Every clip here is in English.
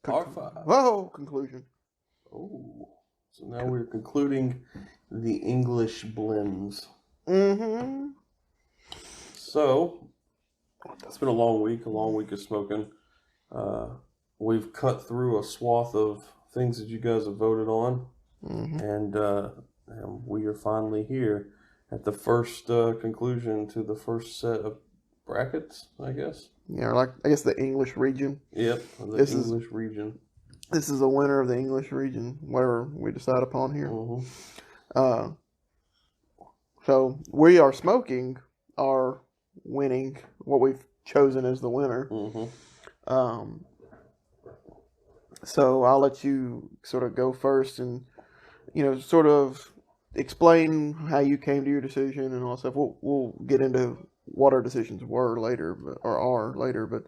R5. Whoa, conclusion. Oh, so now we're concluding the English blends. Mm-hmm. So, it's been a long week of smoking. We've cut through a swath of things that you guys have voted on, and we are finally here at the first conclusion to the first set of brackets, I guess. Yeah, like I guess the English region. Yep, the English region. This is a winner of the English region, whatever we decide upon here. Mm-hmm. So we are smoking our winning, what we've chosen as the winner. Mm-hmm. So I'll let you sort of go first and, sort of explain how you came to your decision and all that stuff. We'll get into what our decisions were later, or are later, but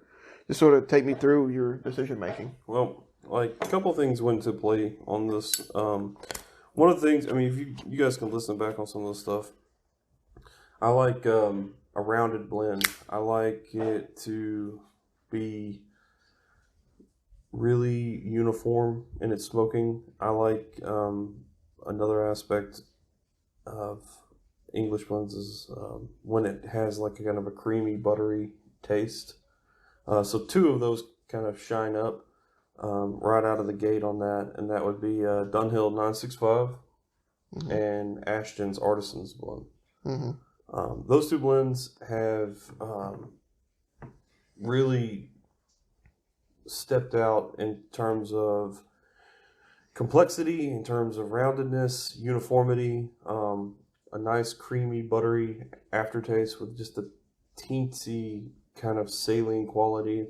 just sort of take me through your decision making. Well, like a couple things went into play on this. One of the things, I mean, if you guys can listen back on some of this stuff, I like a rounded blend. I like it to be really uniform in its smoking. I like another aspect of English blends is when it has like a kind of a creamy, buttery taste. So two of those kind of shine up right out of the gate on that, and that would be Dunhill 965 and Ashton's Artisan's blend. Those two blends have really stepped out in terms of complexity, in terms of roundedness, uniformity, a nice creamy, buttery aftertaste with just a teensy kind of saline quality.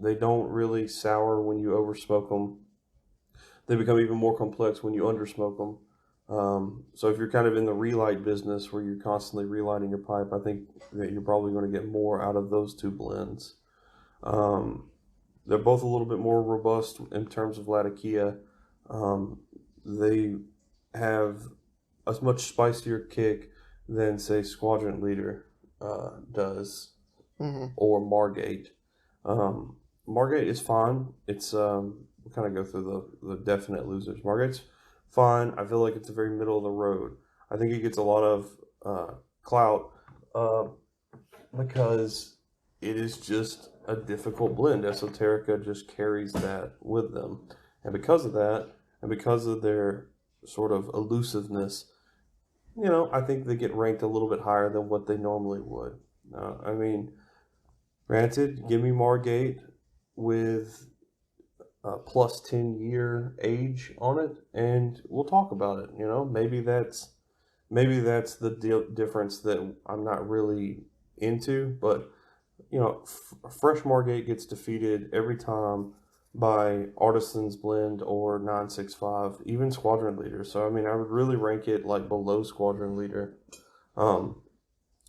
They don't really sour when you oversmoke them. They become even more complex when you undersmoke them. So if you're kind of in the relight business where you're constantly relighting your pipe, I think that you're probably going to get more out of those two blends. They're both a little bit more robust in terms of Latakia. They have a much spicier kick than, say, Squadron Leader does, or Margate. Margate is fine. It's we'll kind of go through the definite losers. Margate's fine. I feel like it's a very middle of the road. I think it gets a lot of clout because it is just a difficult blend. Esoterica just carries that with them. And because of that, and because of their sort of elusiveness, I think they get ranked a little bit higher than what they normally would. I mean, granted, give me Margate with a plus 10-year age on it, and we'll talk about it. Maybe that's the difference that I'm not really into, but fresh Margate gets defeated every time by Artisan's Blend or 965, even Squadron Leader. So I mean, I would really rank it like below Squadron Leader.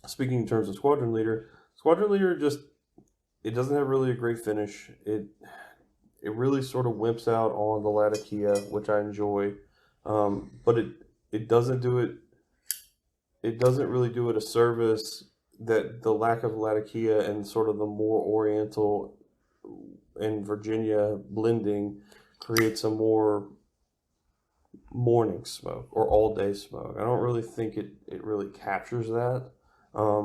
Speaking in terms of Squadron Leader just, it doesn't have really a great finish. It really sort of wimps out on the Latakia, which I enjoy, but it doesn't do it. It doesn't really do it a service that the lack of Latakia and sort of the more Oriental and Virginia blending creates a more morning smoke or all day smoke. I don't really think it really captures that. I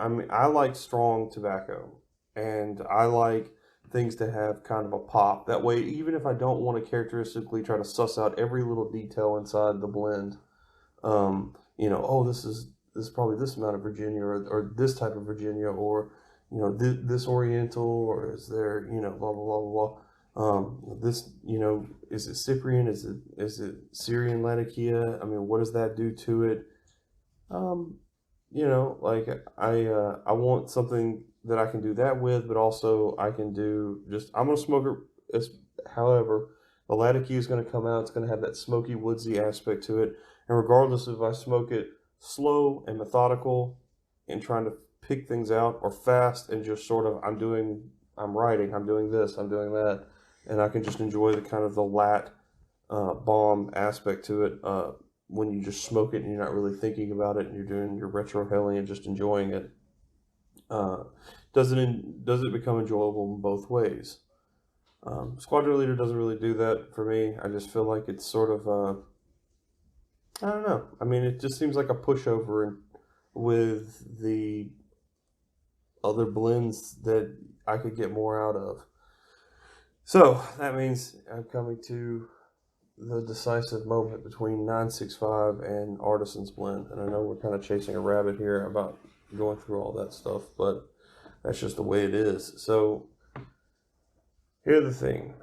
mean, I like strong tobacco, and I like things to have kind of a pop. That way, even if I don't want to characteristically try to suss out every little detail inside the blend, this is probably this amount of Virginia or this type of Virginia, or this Oriental, or is there blah blah blah blah. This is it Cyprian? Is it Syrian Latakia? I mean, what does that do to it? Like I want something that I can do that with, but also I can do I'm gonna smoke it. However, the Latakia is gonna come out. It's gonna have that smoky, woodsy aspect to it, and regardless if I smoke it slow and methodical and trying to pick things out, or fast and just sort of I'm writing, I'm doing this, I'm doing that, and I can just enjoy the kind of the lat bomb aspect to it when you just smoke it and you're not really thinking about it and you're doing your retrohaling and just enjoying it. Does it become enjoyable in both ways? Squadron Leader doesn't really do that for me. I just feel like it's sort of I don't know. I mean, it just seems like a pushover with the other blends that I could get more out of. So that means I'm coming to the decisive moment between 965 and Artisan's Blend. And I know we're kind of chasing a rabbit here about going through all that stuff, but that's just the way it is. So here's the thing.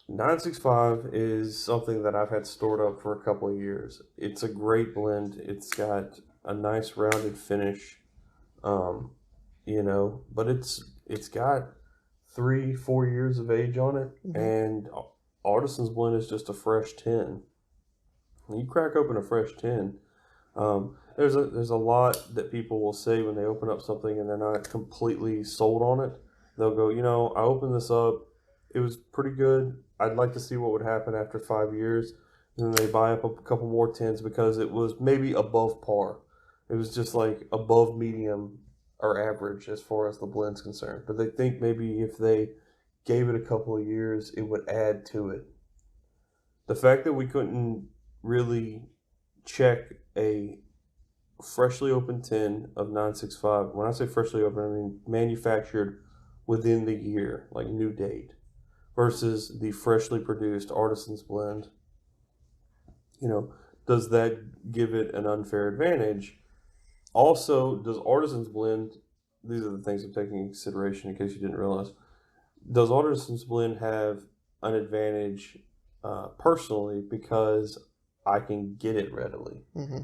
965 is something that I've had stored up for a couple of years. It's a great blend. It's got a nice rounded finish, but it's got 3-4 years of age on it, and Artisan's Blend is just a fresh 10. When you crack open a fresh 10, there's a lot that people will say when they open up something and they're not completely sold on it. They'll go, I opened this up. It was pretty good. I'd like to see what would happen after 5 years. And then they buy up a couple more 10s because it was maybe above par. It was just like above medium or average as far as the blend's concerned. But they think maybe if they gave it a couple of years, it would add to it. The fact that we couldn't really check a freshly opened 10 of 965, when I say freshly opened, I mean manufactured within the year, like new date, versus the freshly produced Artisan's Blend, does that give it an unfair advantage? Also, does Artisan's Blend, these are the things I'm taking into consideration in case you didn't realize, does Artisan's Blend have an advantage personally because I can get it readily? Mm-hmm.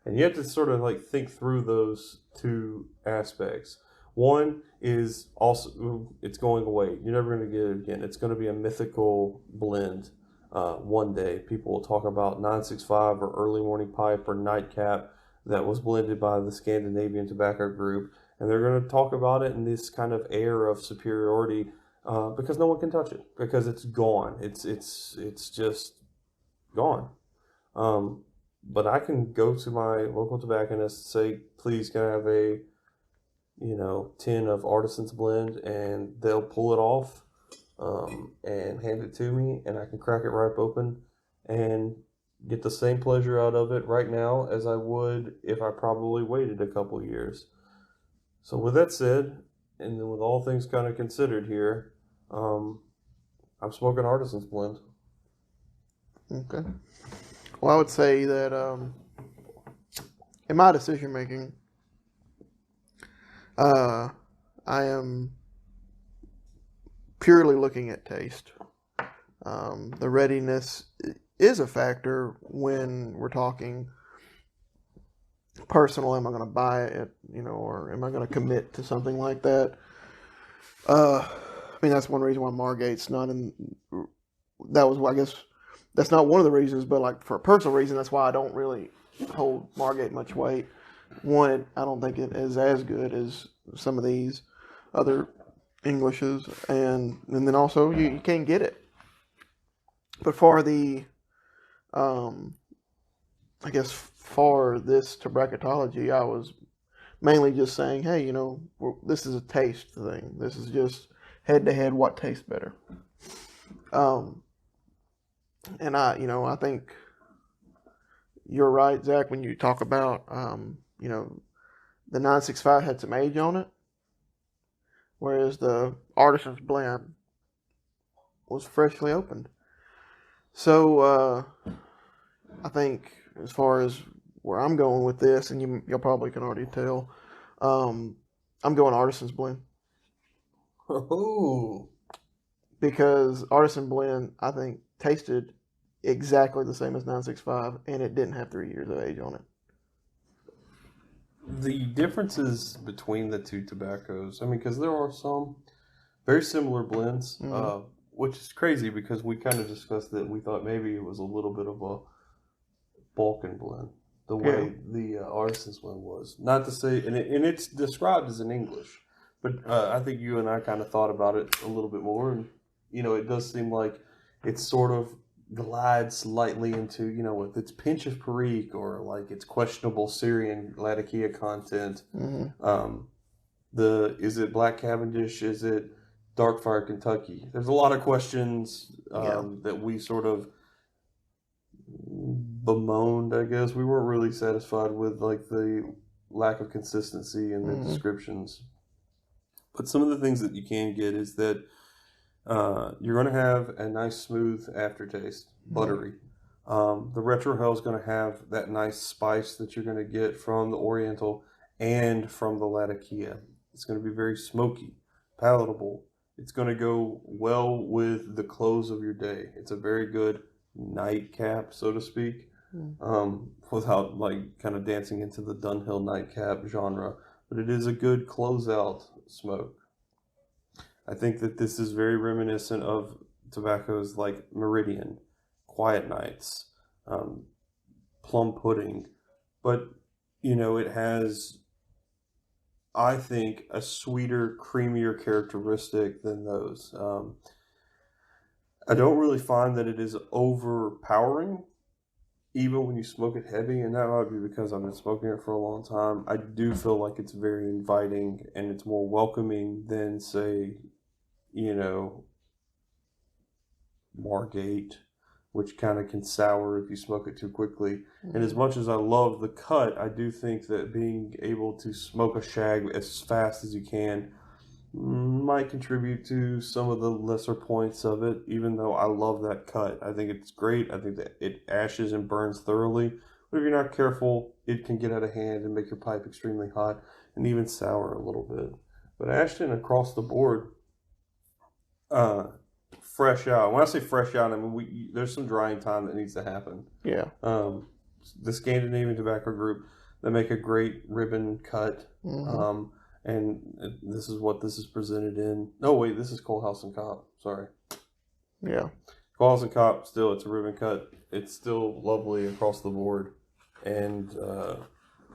And you have to sort of like think through those two aspects. One is also, it's going away. You're never going to get it again. It's going to be a mythical blend one day. People will talk about 965 or Early Morning Pipe or Nightcap that was blended by the Scandinavian Tobacco Group. And they're going to talk about it in this kind of air of superiority because no one can touch it because it's gone. It's just gone. But I can go to my local tobacconist and say, please, can I have a 10 of Artisan's Blend, and they'll pull it off and hand it to me, and I can crack it right open and get the same pleasure out of it right now as I would if I probably waited a couple years. So with that said, and then with all things kind of considered here, I'm smoking Artisan's Blend. Okay. Well, I would say that in my decision making, I am purely looking at taste. The readiness is a factor when we're talking personal. Am I going to buy it, or am I going to commit to something like that? I mean, that's one reason why Margate's not in. That was, I guess, that's not one of the reasons, but like for a personal reason, that's why I don't really hold Margate much weight. One, I don't think it is as good as some of these other Englishes, and then also you can't get it. But for the, I guess for this Tobracketology, I was mainly just saying, hey, this is a taste thing. This is just head to head what tastes better. And I think you're right, Zach, when you talk about, the 965 had some age on it, whereas the Artisan's Blend was freshly opened. So I think as far as where I'm going with this, and you probably can already tell, I'm going Artisan's Blend. Oh. Because Artisan Blend, I think, tasted exactly the same as 965, and it didn't have 3 years of age on it. The differences between the two tobaccos, I mean, because there are some very similar blends, which is crazy because we kind of discussed that we thought maybe it was a little bit of a Balkan blend, the way the Artisan's Blend was. Not to say, and it's described as in English, but I think you and I kind of thought about it a little bit more, and it does seem like it's sort of glides slightly into, with its pinch of Perique or like its questionable Syrian Latakia content. Mm-hmm. Is it Black Cavendish? Is it Dark Fire, Kentucky. There's a lot of questions Yeah. that we sort of bemoaned, I guess. We weren't really satisfied with like the lack of consistency in the descriptions. But some of the things that you can get is that you're going to have a nice smooth aftertaste, buttery. The Retro Hell is going to have that nice spice that you're going to get from the Oriental and from the Latakia. It's going to be very smoky, palatable. It's going to go well with the close of your day. It's a very good nightcap, so to speak, without like kind of dancing into the Dunhill nightcap genre. But it is a good closeout smoke. I think that this is very reminiscent of tobaccos like Meridian, Quiet Nights, Plum Pudding. But, you know, it has, I think, a sweeter, creamier characteristic than those. I don't really find that it is overpowering, even when you smoke it heavy, and that might be because I've been smoking it for a long time. I do feel like it's very inviting and it's more welcoming than, say, you know, Margate, which kind of can sour if you smoke it too quickly. And as much as I love the cut, I do think that being able to smoke a shag as fast as you can might contribute to some of the lesser points of it, even though I love that cut. I think it's great. I think that it ashes and burns thoroughly. But if you're not careful, it can get out of hand and make your pipe extremely hot and even sour a little bit. But Ashton, across the board, fresh out. When I say fresh out, I mean there's some drying time that needs to happen. Yeah. The Scandinavian Tobacco Group, they make a great ribbon cut. And this is what this is presented in. No, wait, this is Coalhouse and Cop. Sorry. Yeah. Coalhouse and Cop, still, it's a ribbon cut. It's still lovely across the board. And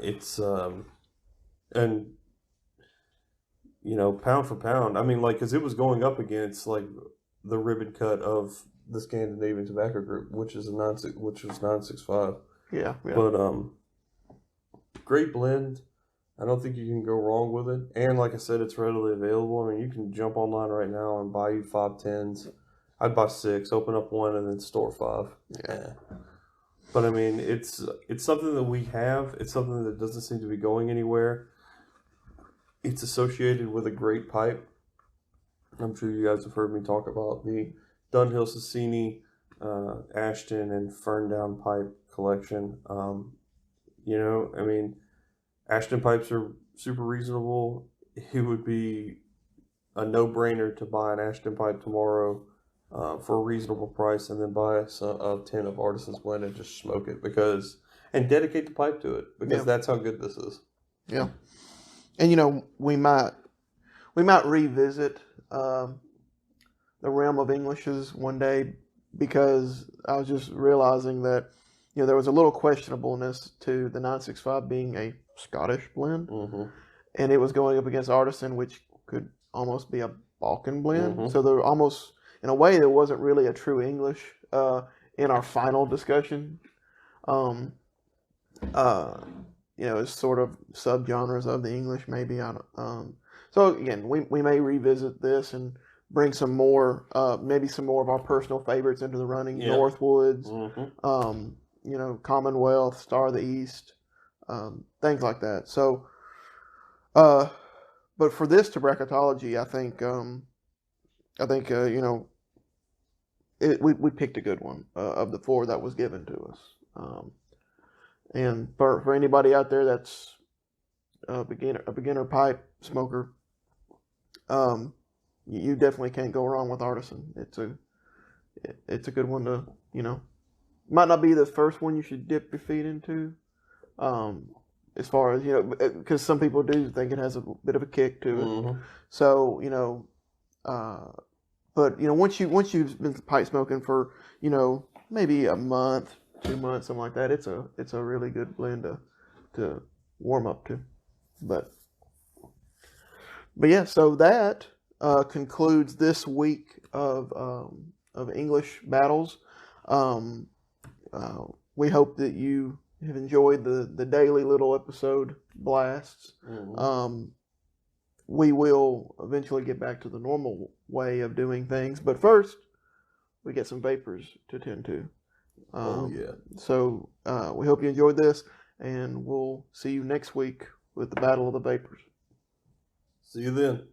it's, and, you know, pound for pound. I mean, like, because it was going up against, like, the ribbon cut of the Scandinavian Tobacco Group, which was 965. Yeah. But, great blend. I don't think you can go wrong with it. And like I said, it's readily available. I mean, you can jump online right now and buy you 5 10s. I'd buy 6, open up 1, and then store 5. Yeah. But I mean, it's something that we have. It's something that doesn't seem to be going anywhere. It's associated with a great pipe. I'm sure you guys have heard me talk about the Dunhill Sassini, Ashton, and Ferndown pipe collection. You know, I mean, Ashton pipes are super reasonable. It would be a no-brainer to buy an Ashton pipe tomorrow for a reasonable price, and then buy a tin of Artisan's Blend and just smoke it and dedicate the pipe to it because that's how good this is. Yeah, and you know we might revisit the realm of Englishes one day because I was just realizing that there was a little questionableness to the 965 being a Scottish blend, and it was going up against Artisan, which could almost be a Balkan blend. So there almost, in a way, there wasn't really a true English in our final discussion. It's sort of subgenres of the English, maybe. So again, we may revisit this and bring some more, maybe some more of our personal favorites into the running. Yeah. Northwoods, Commonwealth, Star of the East. Things like that. So, but for this Tobracketology, I think we picked a good one of the 4 that was given to us. And for anybody out there that's a beginner pipe smoker, you definitely can't go wrong with Artisan. It's a good one to might not be the first one you should dip your feet into. As far as because some people do think it has a bit of a kick to it. So but once you've been pipe smoking for maybe a month, 2 months, something like that, it's a really good blend to warm up to. But yeah, so that concludes this week of English battles. We hope that you have enjoyed the daily little episode blasts. We will eventually get back to the normal way of doing things. But first, we get some vapors to tend to. Oh, yeah. So we hope you enjoyed this, and we'll see you next week with the Battle of the Vapors. See you then.